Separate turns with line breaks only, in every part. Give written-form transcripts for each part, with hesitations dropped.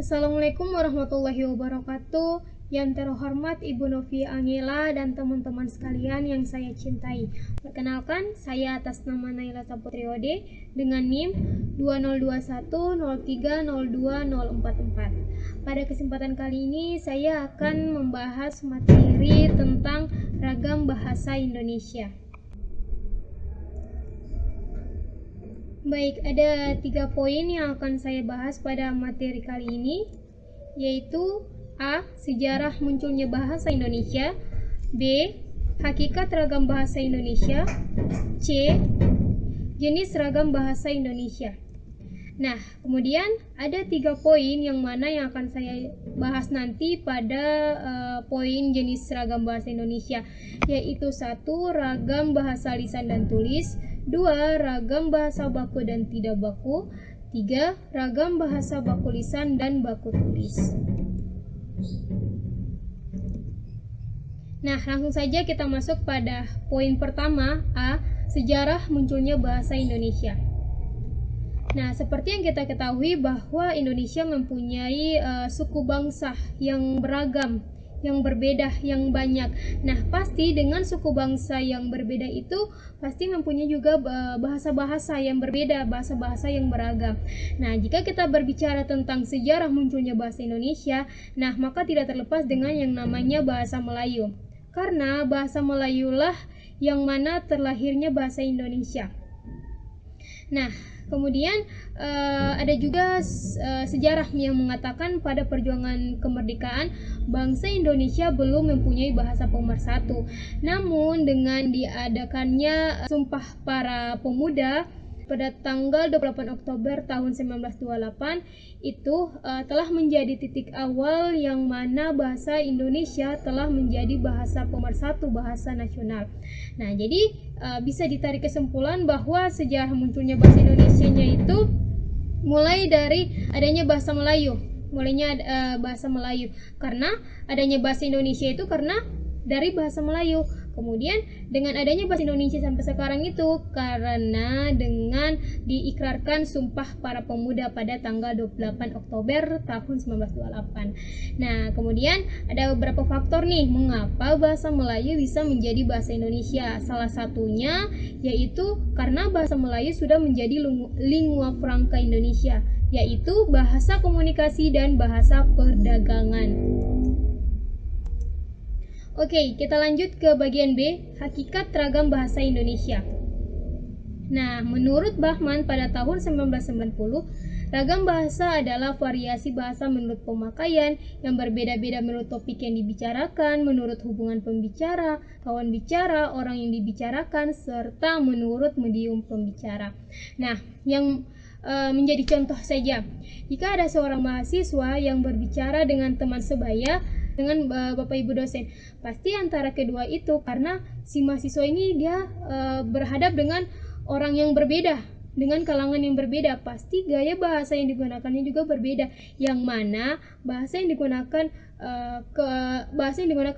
Assalamualaikum warahmatullahi wabarakatuh. Yang terhormat Ibu Novi Angela dan teman-teman sekalian yang saya cintai. Perkenalkan, saya atas nama Naila Saputriode dengan NIM 202103020044. Pada kesempatan kali ini saya akan membahas materi tentang ragam bahasa Indonesia. Baik, ada 3 poin yang akan saya bahas pada materi kali ini, yaitu A. Sejarah munculnya bahasa Indonesia, B. Hakikat ragam bahasa Indonesia, C. Jenis ragam bahasa Indonesia. Nah, kemudian ada 3 poin yang mana yang akan saya bahas nanti pada poin jenis ragam bahasa Indonesia, yaitu 1. Ragam bahasa lisan dan tulis, 2. Ragam bahasa baku dan tidak baku, 3. Ragam bahasa baku lisan dan baku tulis. Nah, langsung saja kita masuk pada poin pertama, A. Sejarah munculnya bahasa Indonesia. Nah, seperti yang kita ketahui bahwa Indonesia mempunyai suku bangsa yang beragam, yang berbeda, yang banyak. Nah, pasti dengan suku bangsa yang berbeda itu pasti mempunyai juga bahasa-bahasa yang berbeda, bahasa-bahasa yang beragam. Nah, jika kita berbicara tentang sejarah munculnya bahasa Indonesia, nah maka tidak terlepas dengan yang namanya bahasa Melayu. Karena bahasa Melayulah yang mana terlahirnya bahasa Indonesia. Nah, kemudian ada juga sejarah yang mengatakan pada perjuangan kemerdekaan bangsa Indonesia belum mempunyai bahasa pemersatu. Namun dengan diadakannya Sumpah Para Pemuda pada tanggal 28 Oktober tahun 1928 itu telah menjadi titik awal yang mana bahasa Indonesia telah menjadi bahasa pemersatu, bahasa nasional. Nah, jadi bisa ditarik kesimpulan bahwa sejarah munculnya bahasa Indonesianya itu mulai dari adanya bahasa Melayu. Bahasa Melayu. Karena adanya bahasa Indonesia itu karena dari bahasa Melayu. Kemudian dengan adanya bahasa Indonesia sampai sekarang itu karena dengan diikrarkan Sumpah Para Pemuda pada tanggal 28 Oktober tahun 1928. Nah, kemudian ada beberapa faktor nih mengapa bahasa Melayu bisa menjadi bahasa Indonesia. Salah satunya yaitu karena bahasa Melayu sudah menjadi lingua franca Indonesia, yaitu bahasa komunikasi dan bahasa perdagangan. Oke, kita lanjut ke bagian B, hakikat ragam bahasa Indonesia. Nah, menurut Bahman pada tahun 1990, ragam bahasa adalah variasi bahasa menurut pemakaian yang berbeda-beda menurut topik yang dibicarakan, menurut hubungan pembicara, kawan bicara, orang yang dibicarakan, serta menurut medium pembicara. Nah, yang menjadi contoh saja, jika ada seorang mahasiswa yang berbicara dengan teman sebaya, dengan Bapak Ibu dosen, pasti antara kedua itu karena si mahasiswa ini dia berhadap dengan orang yang berbeda, dengan kalangan yang berbeda, pasti gaya bahasa yang digunakannya juga berbeda, yang mana bahasa yang digunakan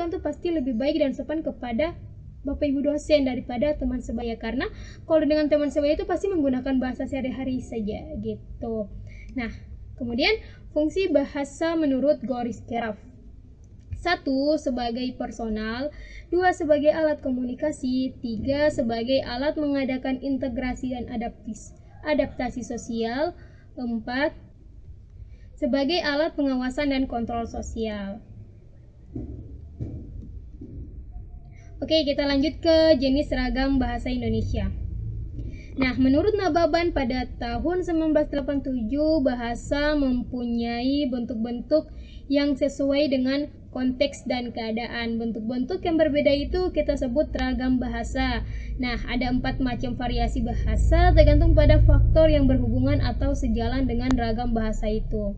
tuh pasti lebih baik dan sopan kepada Bapak Ibu dosen daripada teman sebaya, karena kalau dengan teman sebaya itu pasti menggunakan bahasa sehari-hari saja gitu. Nah, kemudian fungsi bahasa menurut Goris Keraf. 1. Sebagai personal, 2. Sebagai alat komunikasi, 3. Sebagai alat mengadakan integrasi dan adaptasi sosial, 4. Sebagai alat pengawasan dan kontrol sosial. Oke, kita lanjut ke jenis ragam bahasa Indonesia. Nah, menurut Nababan pada tahun 1987, bahasa mempunyai bentuk-bentuk yang sesuai dengan konteks dan keadaan. Bentuk-bentuk yang berbeda itu kita sebut ragam bahasa. Nah, ada 4 macam variasi bahasa tergantung pada faktor yang berhubungan atau sejalan dengan ragam bahasa itu.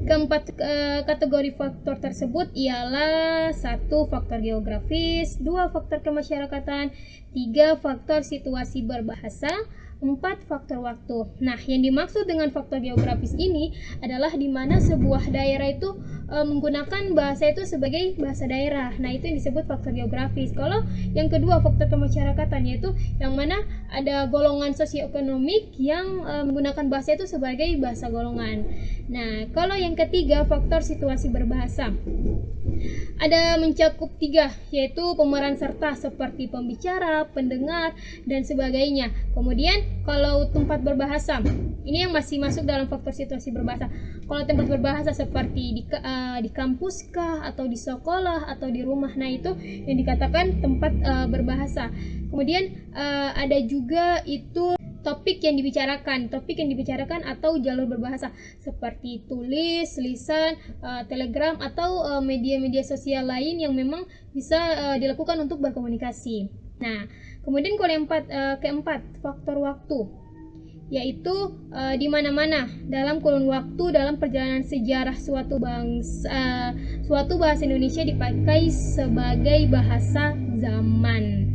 Keempat kategori faktor tersebut ialah 1. Faktor geografis, 2. Faktor kemasyarakatan, 3. Faktor situasi berbahasa, 4. Faktor waktu. Nah, yang dimaksud dengan faktor geografis ini adalah di mana sebuah daerah itu menggunakan bahasa itu sebagai bahasa daerah. Nah, itu yang disebut faktor geografis. Kalau yang kedua faktor kemasyarakatan, yaitu yang mana ada golongan sosioekonomik yang menggunakan bahasa itu sebagai bahasa golongan. Nah, kalau yang ketiga faktor situasi berbahasa, ada mencakup 3, yaitu pemeran serta seperti pembicara, pendengar, dan sebagainya. Kemudian kalau tempat berbahasa, ini yang masih masuk dalam faktor situasi berbahasa. Kalau tempat berbahasa seperti di kampus kah, atau di sekolah, atau di rumah, nah itu yang dikatakan tempat berbahasa. Kemudian ada juga itu topik yang dibicarakan atau jalur berbahasa seperti tulis, lisan, telegram, atau media-media sosial lain yang memang bisa dilakukan untuk berkomunikasi. Nah, kemudian kalau yang keempat, faktor waktu, yaitu di mana-mana dalam kurun waktu dalam perjalanan sejarah suatu bahasa Indonesia dipakai sebagai bahasa zaman.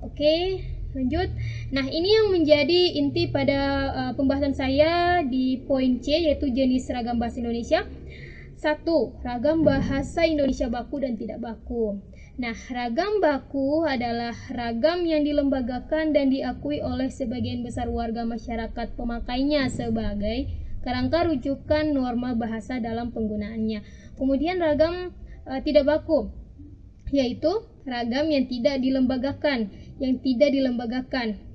Oke, lanjut. Nah, ini yang menjadi inti pada pembahasan saya di poin C, yaitu jenis ragam bahasa Indonesia. 1. Ragam bahasa Indonesia baku dan tidak baku. Nah, ragam baku adalah ragam yang dilembagakan dan diakui oleh sebagian besar warga masyarakat pemakainya sebagai kerangka rujukan norma bahasa dalam penggunaannya. Kemudian ragam tidak baku, yaitu ragam yang tidak dilembagakan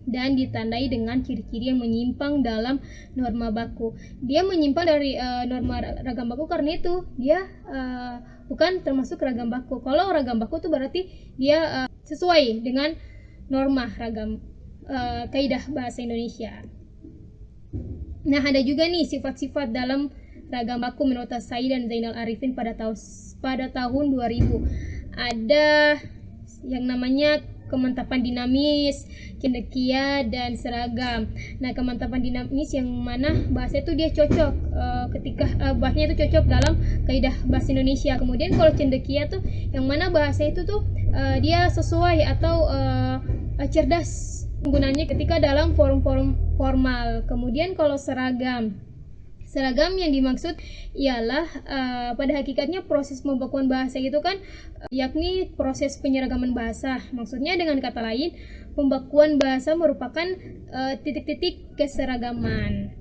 dan ditandai dengan ciri-ciri yang menyimpang dalam norma baku. Dia menyimpang dari norma ragam baku karena itu dia bukan termasuk ragam baku. Kalau ragam baku itu berarti dia sesuai dengan norma ragam kaidah bahasa Indonesia. Nah, ada juga nih sifat-sifat dalam ragam baku menurut Tasai dan Zainal Arifin pada tahun 2000. Ada yang namanya kemantapan dinamis, cendekia, dan seragam. Nah, kemantapan dinamis yang mana bahasa itu dia cocok ketika bahasanya itu cocok dalam kaidah bahasa Indonesia. Kemudian kalau cendekia tuh yang mana bahasa itu tuh dia sesuai atau cerdas penggunaannya ketika dalam forum-forum formal. Kemudian kalau seragam yang dimaksud ialah pada hakikatnya proses pembakuan bahasa itu kan yakni proses penyeragaman bahasa. Maksudnya dengan kata lain, pembakuan bahasa merupakan titik-titik keseragaman.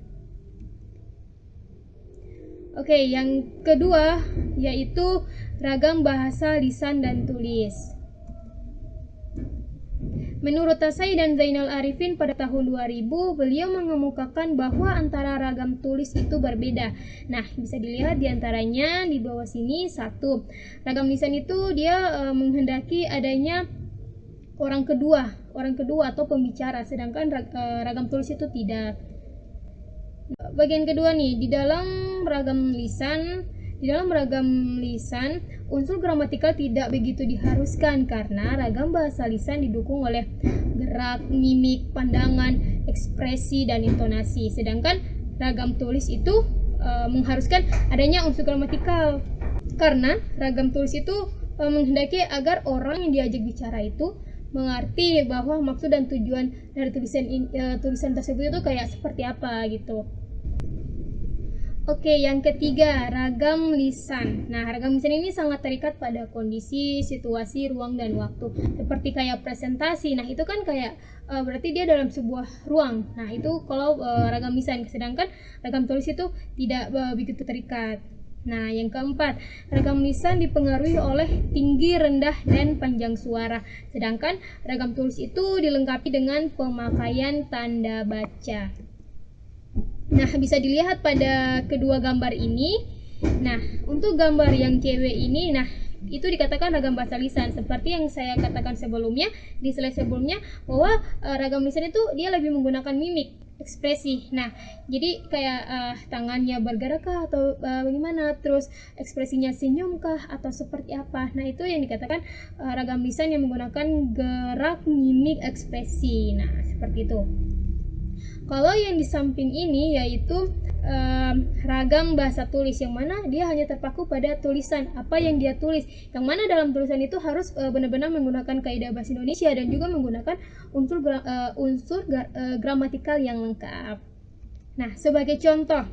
Oke, yang kedua yaitu ragam bahasa lisan dan tulis. Menurut Tasai dan Zainal Arifin pada tahun 2000, beliau mengemukakan bahwa antara ragam tulis itu berbeda. Nah, bisa dilihat diantaranya di bawah sini. 1. Ragam lisan itu dia menghendaki adanya orang kedua atau pembicara, sedangkan ragam tulis itu tidak. Bagian kedua nih, di dalam ragam lisan unsur gramatikal tidak begitu diharuskan karena ragam bahasa lisan didukung oleh gerak, mimik, pandangan, ekspresi, dan intonasi. Sedangkan ragam tulis itu mengharuskan adanya unsur gramatikal karena ragam tulis itu menghendaki agar orang yang diajak bicara itu mengerti bahwa maksud dan tujuan dari tulisan tersebut itu kayak seperti apa gitu. Oke, yang ketiga, ragam lisan. Nah, ragam lisan ini sangat terikat pada kondisi, situasi, ruang, dan waktu. Seperti kayak presentasi. Nah, itu kan kayak berarti dia dalam sebuah ruang. Nah, itu kalau ragam lisan. Sedangkan ragam tulis itu tidak begitu terikat. Nah, yang keempat, ragam lisan dipengaruhi oleh tinggi, rendah, dan panjang suara. Sedangkan ragam tulis itu dilengkapi dengan pemakaian tanda baca. Nah, bisa dilihat pada kedua gambar ini. Nah, untuk gambar yang cewek ini, nah itu dikatakan ragam bahasa lisan. Seperti yang saya katakan sebelumnya, di slide sebelumnya, bahwa ragam lisan itu dia lebih menggunakan mimik, ekspresi. Nah, jadi kayak tangannya bergerakkah atau bagaimana, terus ekspresinya senyumkah atau seperti apa. Nah, itu yang dikatakan ragam lisan yang menggunakan gerak, mimik, ekspresi. Nah, seperti itu. Kalau yang di samping ini yaitu ragam bahasa tulis, yang mana dia hanya terpaku pada tulisan apa yang dia tulis, yang mana dalam tulisan itu harus benar-benar menggunakan kaidah bahasa Indonesia dan juga menggunakan unsur gramatikal yang lengkap. Nah, sebagai contoh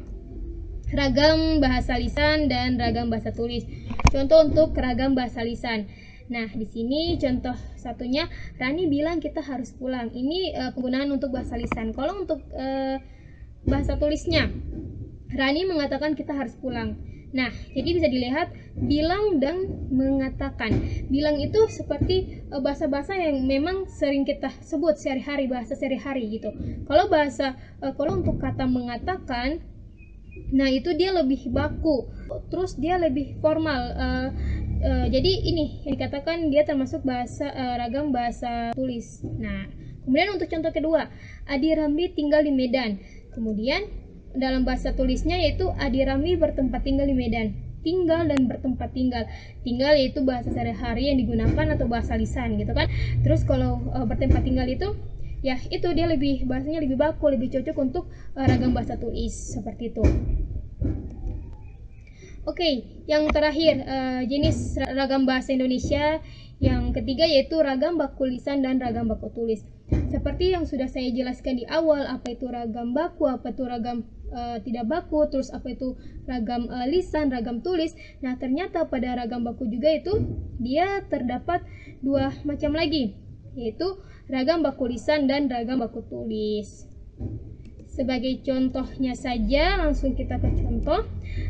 ragam bahasa lisan dan ragam bahasa tulis. Contoh untuk ragam bahasa lisan. Nah, di sini contoh satunya Rani bilang kita harus pulang. Ini penggunaan untuk bahasa lisan. Kalau untuk bahasa tulisnya, Rani mengatakan kita harus pulang. Nah, jadi bisa dilihat bilang dan mengatakan. Bilang itu seperti bahasa-bahasa yang memang sering kita sebut sehari-hari, bahasa sehari-hari gitu. Kalau untuk kata mengatakan, nah itu dia lebih baku, terus dia lebih formal. Jadi ini yang dikatakan dia termasuk ragam bahasa tulis. Nah, kemudian untuk contoh kedua, Adi Ramli tinggal di Medan. Kemudian dalam bahasa tulisnya yaitu Adi Ramli bertempat tinggal di Medan. Tinggal dan bertempat tinggal. Tinggal yaitu bahasa sehari-hari yang digunakan atau bahasa lisan gitu kan. Terus kalau bertempat tinggal itu ya itu dia bahasanya lebih baku, lebih cocok untuk ragam bahasa tulis seperti itu. Oke, yang terakhir jenis ragam bahasa Indonesia yang ketiga yaitu ragam baku lisan dan ragam baku tulis. Seperti yang sudah saya jelaskan di awal, apa itu ragam baku, apa itu ragam tidak baku, terus apa itu ragam lisan, ragam tulis. Nah, ternyata pada ragam baku juga itu dia terdapat dua macam lagi, yaitu ragam baku lisan dan ragam baku tulis. Sebagai contohnya saja, langsung kita ke contoh.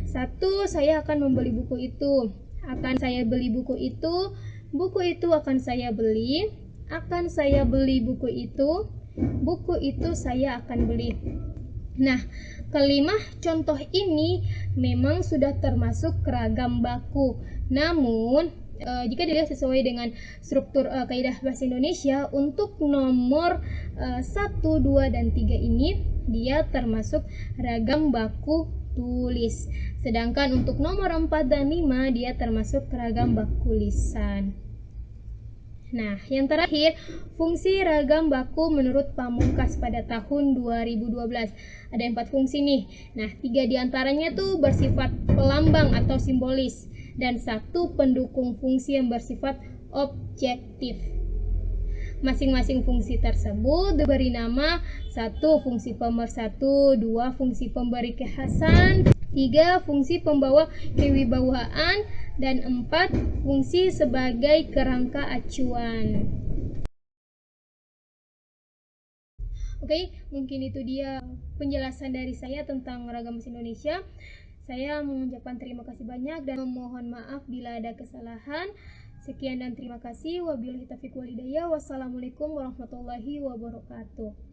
Satu, saya akan membeli buku itu. Akan saya beli buku itu. Buku itu akan saya beli. Akan saya beli buku itu. Buku itu saya akan beli. Nah, kelima contoh ini memang sudah termasuk ragam baku. Namun, jika dilihat sesuai dengan struktur kaidah bahasa Indonesia, untuk nomor 1, 2, dan 3 ini dia termasuk ragam baku tulis. Sedangkan untuk nomor 4 dan 5 dia termasuk ragam baku lisan. Nah, yang terakhir, fungsi ragam baku menurut Pamungkas pada tahun 2012. Ada 4 fungsi nih. Nah, 3 diantaranya tuh bersifat pelambang atau simbolis, dan 1 pendukung fungsi yang bersifat objektif. Masing-masing fungsi tersebut diberi nama 1 fungsi pemersatu, 2 fungsi pemberi kekhasan, 3 fungsi pembawa kewibawaan, dan 4 fungsi sebagai kerangka acuan. Oke, mungkin itu dia penjelasan dari saya tentang ragam bahasa Indonesia. Saya mengucapkan terima kasih banyak dan memohon maaf bila ada kesalahan. Sekian dan terima kasih. Wabillahi taufiq wal hidayah. Wassalamualaikum warahmatullahi wabarakatuh.